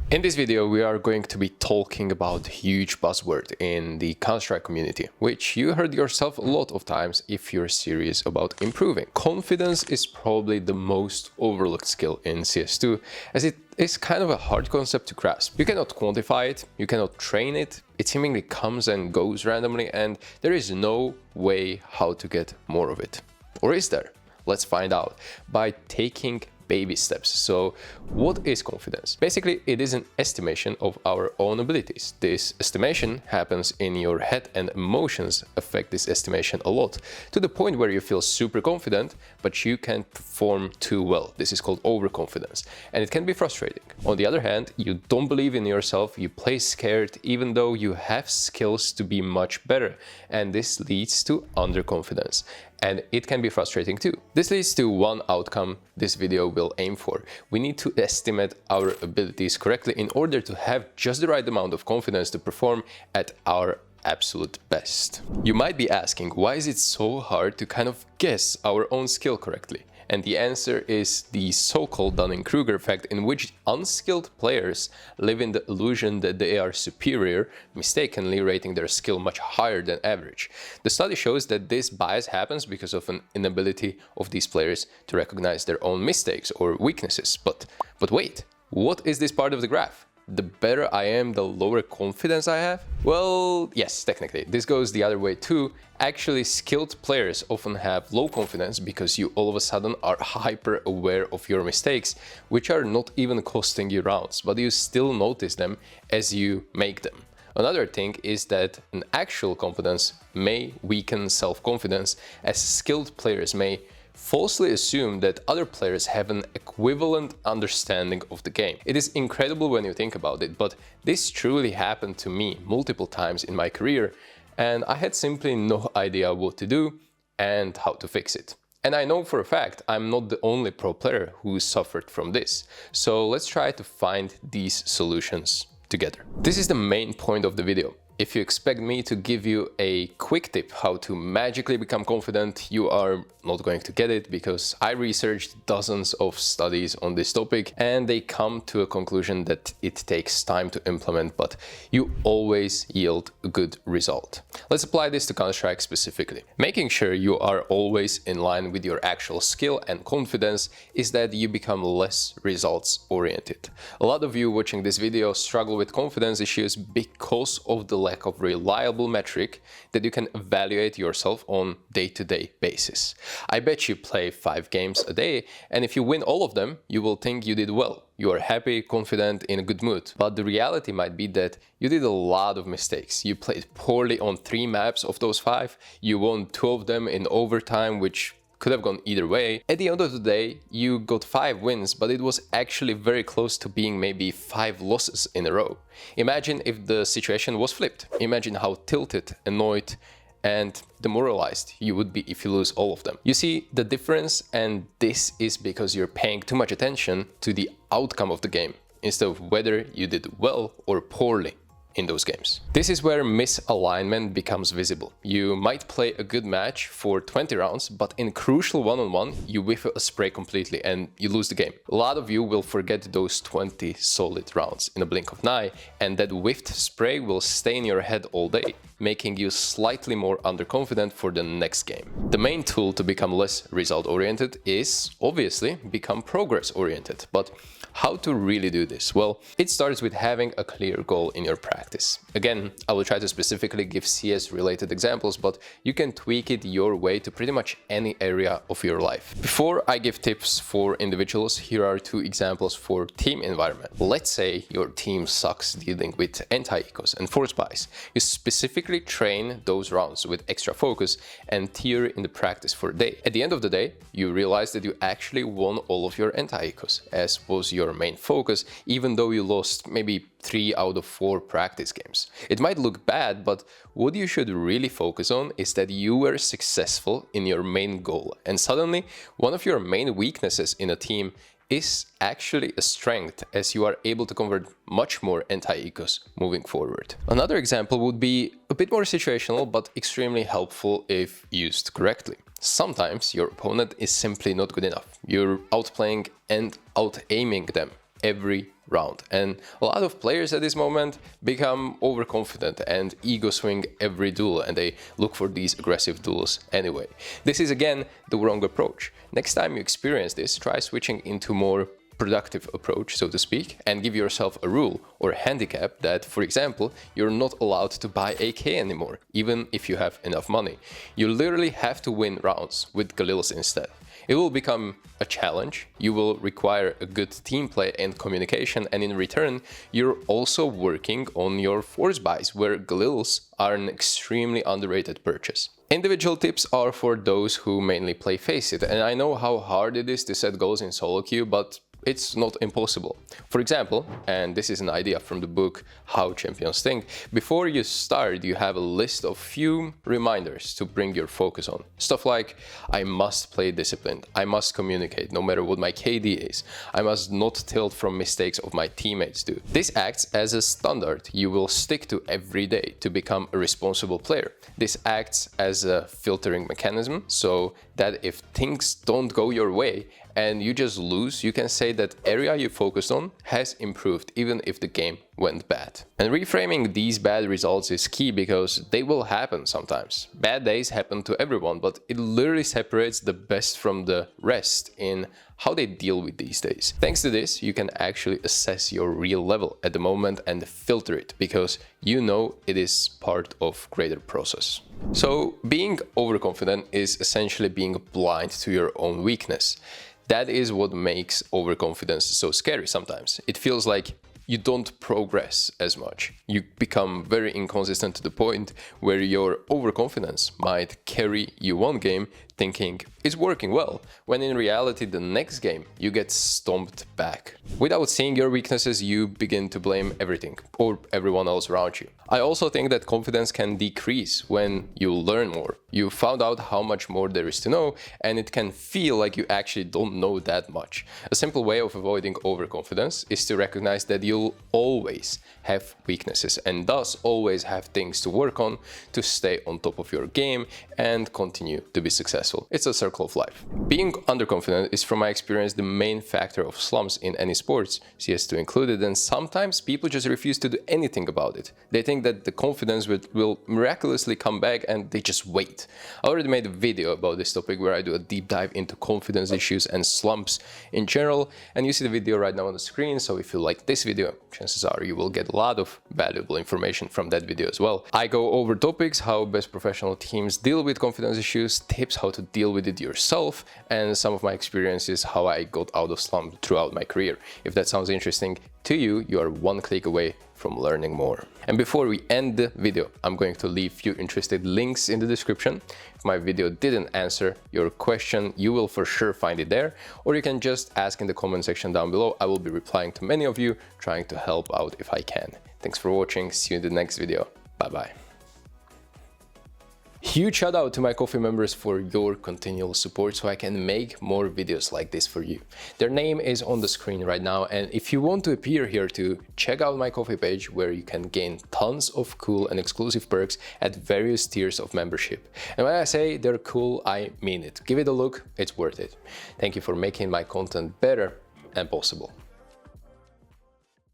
In this video, we are going to be talking about a huge buzzword in the Counter-Strike community, which you heard yourself a lot of times if you're serious about improving. Confidence is probably the most overlooked skill in CS2, as it is kind of a hard concept to grasp. You cannot quantify it, you cannot train it, it seemingly comes and goes randomly, and there is no way how to get more of it. Or is there? Let's find out by taking baby steps. So what is confidence? Basically, it is an estimation of our own abilities. This estimation happens in your head, and emotions affect this estimation a lot, to the point where you feel super confident, but you can't perform too well. This is called overconfidence, and it can be frustrating. On the other hand, you don't believe in yourself, you play scared even though you have skills to be much better, and this leads to underconfidence. And it can be frustrating too. This leads to one outcome this video will aim for. We need to estimate our abilities correctly in order to have just the right amount of confidence to perform at our absolute best. You might be asking, why is it so hard to kind of guess our own skill correctly? And the answer is the so-called Dunning-Kruger effect, in which unskilled players live in the illusion that they are superior, mistakenly rating their skill much higher than average. The study shows that this bias happens because of an inability of these players to recognize their own mistakes or weaknesses. But wait, what is this part of the graph? The better I am, the lower confidence I have? Well, yes, technically. This goes the other way too. Actually, skilled players often have low confidence because you all of a sudden are hyper aware of your mistakes, which are not even costing you rounds, but you still notice them as you make them. Another thing is that an actual confidence may weaken self-confidence, as skilled players may falsely assume that other players have an equivalent understanding of the game. It is incredible when you think about it, but this truly happened to me multiple times in my career, and I had simply no idea what to do and how to fix it. And I know for a fact I'm not the only pro player who suffered from this. So let's try to find these solutions together. This is the main point of the video. If you expect me to give you a quick tip how to magically become confident, you are not going to get it, because I researched dozens of studies on this topic and they come to a conclusion that it takes time to implement, but you always yield a good result. Let's apply this to Counter-Strike specifically. Making sure you are always in line with your actual skill and confidence is that you become less results oriented. A lot of you watching this video struggle with confidence issues because of the lack of reliable metric that you can evaluate yourself on day-to-day basis. I bet you play 5 games a day, and if you win all of them, you will think you did well. You are happy, confident, in a good mood. But the reality might be that you did a lot of mistakes. You played poorly on 3 maps of those 5, you won 2 of them in overtime, which could have gone either way. At the end of the day, you got 5 wins, but it was actually very close to being maybe 5 losses in a row. Imagine if the situation was flipped. Imagine how tilted, annoyed, and demoralized you would be if you lose all of them. You see the difference, and this is because you're paying too much attention to the outcome of the game instead of whether you did well or poorly in those games. This is where misalignment becomes visible. You might play a good match for 20 rounds, but in crucial one-on-one, you whiff a spray completely and you lose the game. A lot of you will forget those 20 solid rounds in a blink of an eye, and that whiffed spray will stay in your head all day, making you slightly more underconfident for the next game. The main tool to become less result-oriented is, obviously, become progress-oriented. But how to really do this? Well, it starts with having a clear goal in your practice. Again, I will try to specifically give CS-related examples, but you can tweak it your way to pretty much any area of your life. Before I give tips for individuals, here are 2 examples for team environment. Let's say your team sucks dealing with anti-ecos and force buys. You specifically train those rounds with extra focus and tier in the practice for a day. At the end of the day, you realize that you actually won all of your anti-ecos, as was your main focus, even though you lost maybe 3 out of 4 practice games. It might look bad, but what you should really focus on is that you were successful in your main goal, and suddenly one of your main weaknesses in a team is actually a strength, as you are able to convert much more anti-ecos moving forward. Another example would be a bit more situational, but extremely helpful if used correctly. Sometimes your opponent is simply not good enough. You're outplaying and out-aiming them every round. And a lot of players at this moment become overconfident and ego swing every duel, and they look for these aggressive duels anyway. This is again the wrong approach. Next time you experience this, try switching into more productive approach, so to speak, and give yourself a rule or a handicap that, for example, you're not allowed to buy AK anymore, even if you have enough money. You literally have to win rounds with Galils instead. It will become a challenge, you will require a good team play and communication, and in return, you're also working on your force buys, where Galils are an extremely underrated purchase. Individual tips are for those who mainly play Faceit, and I know how hard it is to set goals in solo queue, but it's not impossible. For example, and this is an idea from the book How Champions Think, before you start you have a list of few reminders to bring your focus on. Stuff like, I must play disciplined, I must communicate no matter what my KD is, I must not tilt from mistakes of my teammates do. This acts as a standard you will stick to every day to become a responsible player. This acts as a filtering mechanism, so that if things don't go your way and you just lose, you can say that area you focused on has improved even if the game went bad. And reframing these bad results is key because they will happen sometimes. Bad days happen to everyone, but it literally separates the best from the rest in how they deal with these days. Thanks to this, you can actually assess your real level at the moment and filter it because you know it is part of greater process. So being overconfident is essentially being blind to your own weakness. That is what makes overconfidence so scary sometimes. It feels like you don't progress as much. You become very inconsistent to the point where your overconfidence might carry you one game thinking it's working well, when in reality the next game you get stomped back. Without seeing your weaknesses, you begin to blame everything or everyone else around you. I also think that confidence can decrease when you learn more. You found out how much more there is to know, and it can feel like you actually don't know that much. A simple way of avoiding overconfidence is to recognize that you'll always have weaknesses and thus always have things to work on to stay on top of your game and continue to be successful. It's a circle of life. Being underconfident is, from my experience, the main factor of slumps in any sports, CS2 included, and sometimes people just refuse to do anything about it. They think that the confidence will miraculously come back and they just wait. I already made a video about this topic where I do a deep dive into confidence issues and slumps in general, and you see the video right now on the screen, so if you like this video, chances are you will get a lot of valuable information from that video as well. I go over topics, how best professional teams deal with confidence issues, tips how to deal with it yourself, and some of my experiences how I got out of slump throughout my career. If that sounds interesting to you, you are one click away from learning more. And before we end the video, I'm going to leave few interested links in the description. If my video didn't answer your question, you will for sure find it there, or you can just ask in the comment section down below. I will be replying to many of you, trying to help out if I can. Thanks for watching, see you in the next video. Bye bye. Huge shout out to my Ko-fi members for your continual support so I can make more videos like this for you. Their name is on the screen right now, and if you want to appear here too, check out my Ko-fi page where you can gain tons of cool and exclusive perks at various tiers of membership. And when I say they're cool, I mean it. Give it a look, it's worth it. Thank you for making my content better and possible.